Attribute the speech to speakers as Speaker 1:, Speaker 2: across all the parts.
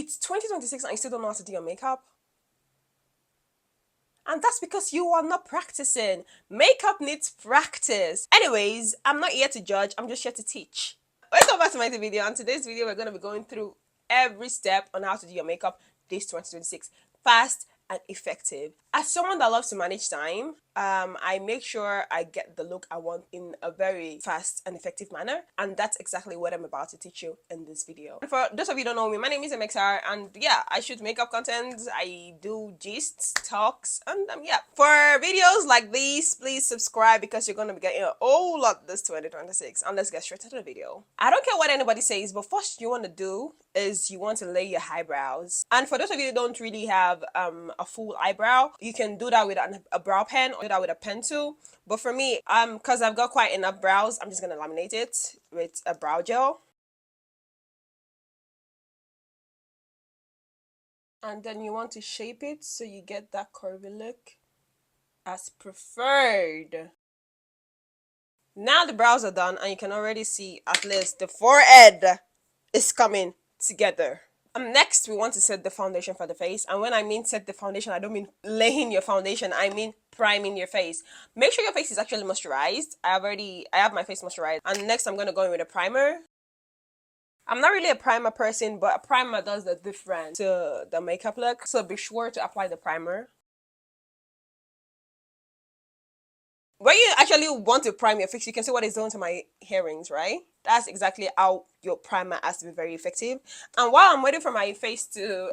Speaker 1: It's 2026 and you still don't know how to do your makeup? And that's because you are not practicing. Makeup needs practice. Anyways, I'm not here to judge, I'm just here to teach. Welcome back to my video. And today's video, we're going to be going through every step on how to do your makeup this 2026. Fast and effective. As someone that loves to manage time, I make sure I get the look I want in a very fast and effective manner, and that's exactly what I'm about to teach you in this video. And for those of you who don't know me, my name is MXR, and yeah, I shoot makeup content, I do gists, talks, and yeah. For videos like these, please subscribe because you're gonna be getting a whole lot this 2026. And let's get straight to the video. I don't care what anybody says, but first you want to do is you want to lay your eyebrows. And for those of you who don't really have a full eyebrow, you can do that with a brow pen or do that with a pencil. But for me, because I've got quite enough brows, I'm just gonna laminate it with a brow gel. And then you want to shape it so you get that curvy look as preferred. Now the brows are done and you can already see at least the forehead is coming together. Next, we want to set the foundation for the face. And when I mean set the foundation, I don't mean laying your foundation. I mean priming your face. Make sure your face is actually moisturized. I have my face moisturized. And next, I'm going to go in with a primer. I'm not really a primer person, but a primer does the difference to the makeup look. So be sure to apply the primer. When you actually want to prime your face, you can see what it's doing to my earrings, right? That's exactly how your primer has to be very effective. And while I'm waiting for my face to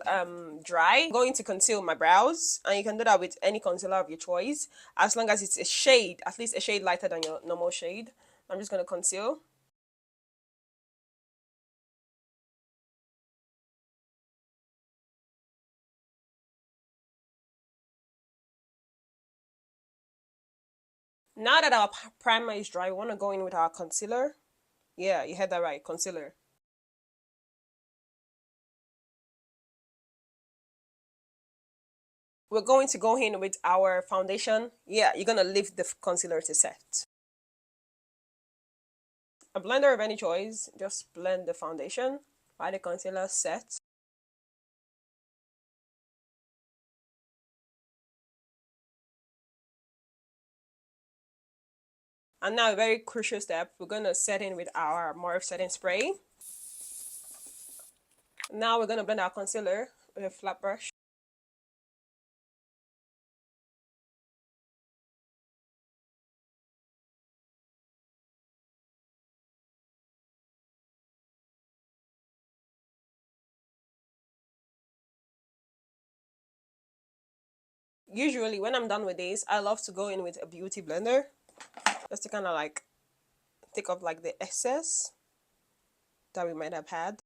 Speaker 1: dry, I'm going to conceal my brows. And you can do that with any concealer of your choice, as long as it's a shade, at least a shade lighter than your normal shade. I'm just going to conceal. Now that our primer is dry, we want to go in with our concealer. Yeah, you heard that right, concealer. We're going to go in with our foundation. Yeah, you're going to leave the concealer to set. A blender of any choice, just blend the foundation while the concealer sets. And now a very crucial step, we're going to set in with our Morphe setting spray. Now we're going to blend our concealer with a flat brush. Usually when I'm done with this, I love to go in with a beauty blender just to kind of like take off like the excess that we might have had.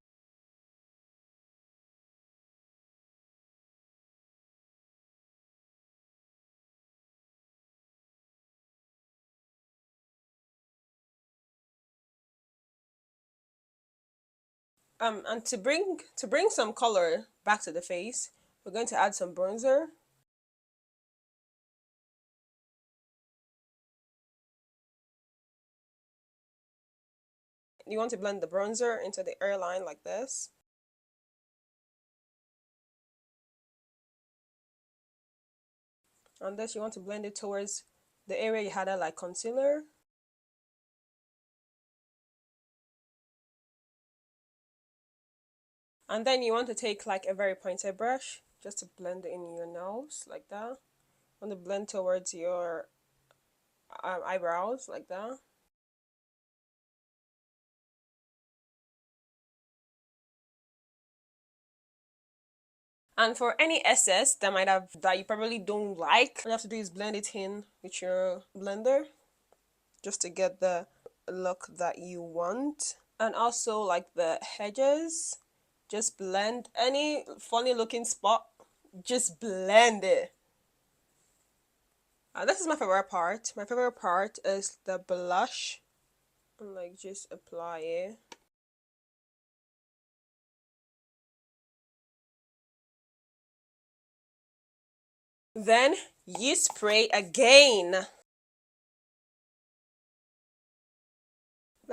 Speaker 1: And to bring some color back to the face, we're going to add some bronzer. You want to blend the bronzer into the hairline like this. And this you want to blend it towards the area you had like concealer. And then you want to take like a very pointed brush just to blend it in your nose like that. You want to blend towards your eyebrows like that. And for any excess that you probably don't like, all you have to do is blend it in with your blender just to get the look that you want. And also like the edges, just blend any funny looking spot, just blend it. This is my favorite part. My favorite part is the blush. And like just apply it. Then you spray again.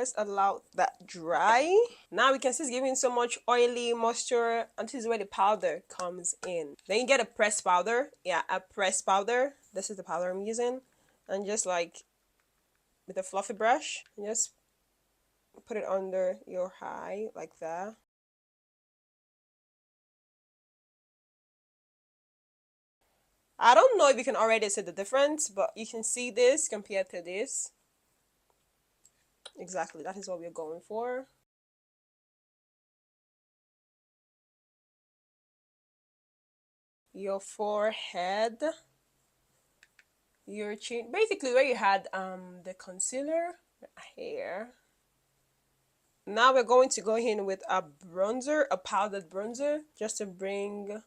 Speaker 1: Let's allow that dry. Now we can see it's giving so much oily moisture, and this is where the powder comes in. Then you get a pressed powder. Yeah, a pressed powder. This is the powder I'm using. And just like with a fluffy brush, just put it under your eye like that. I don't know if you can already see the difference, but you can see this compared to this. Exactly, that is what we're going for. Your forehead, your chin, basically where you had the concealer here. Now we're going to go in with a bronzer, a powdered bronzer, just to bring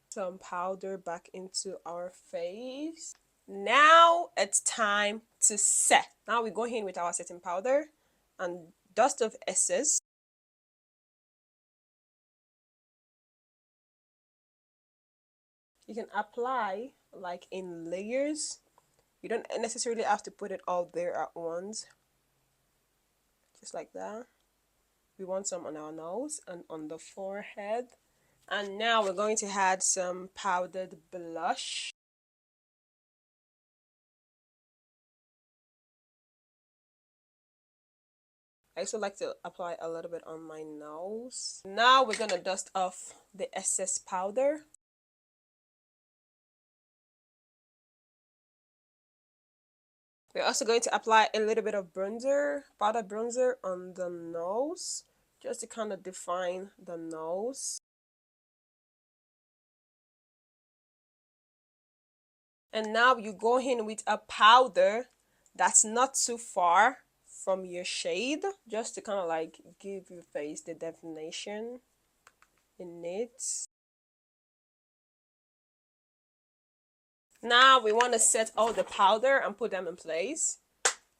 Speaker 1: some powder back into our face. Now it's time to set. Now we go in with our setting powder and dust of excess. You can apply like in layers. You don't necessarily have to put it all there at once. Just like that. We want some on our nose and on the forehead. And now we're going to add some powdered blush. I also like to apply a little bit on my nose. Now we're going to dust off the excess powder. We're also going to apply a little bit of bronzer, powder bronzer on the nose, just to kind of define the nose. And now you go in with a powder that's not too far from your shade, just to kind of like give your face the definition in it. Now we want to set all the powder and put them in place.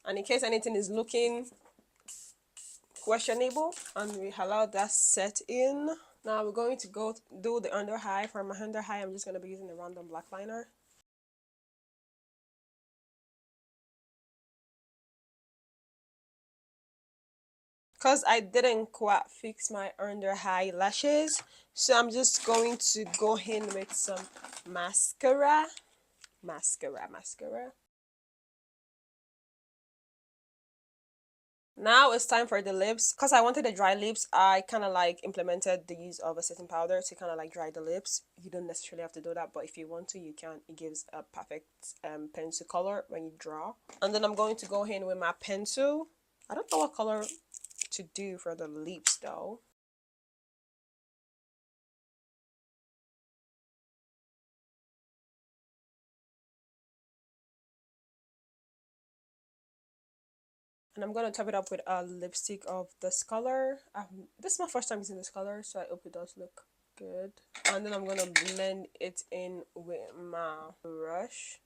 Speaker 1: And in case anything is looking questionable, and we allow that set in. Now we're going to go do the under eye. For my under eye, I'm just going to be using a random black liner. Because I didn't quite fix my under eye lashes, so I'm just going to go in with some mascara. Mascara. Now it's time for the lips. Because I wanted the dry lips, I kind of like implemented the use of a setting powder to kind of like dry the lips. You don't necessarily have to do that, but if you want to, you can. It gives a perfect pencil color when you draw. And then I'm going to go in with my pencil. I don't know what color to do for the lips though. And I'm gonna top it up with a lipstick of this color. This is my first time using this color, so I hope it does look good. And then I'm gonna blend it in with my brush.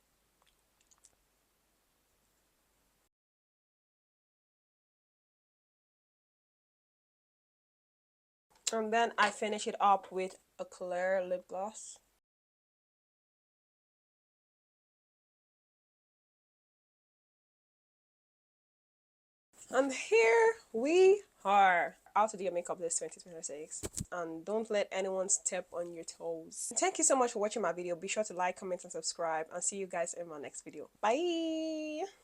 Speaker 1: And then I finish it up with a clear lip gloss. And here we are. How to do your makeup this 2026. And don't let anyone step on your toes. Thank you so much for watching my video. Be sure to like, comment, and subscribe. And see you guys in my next video. Bye!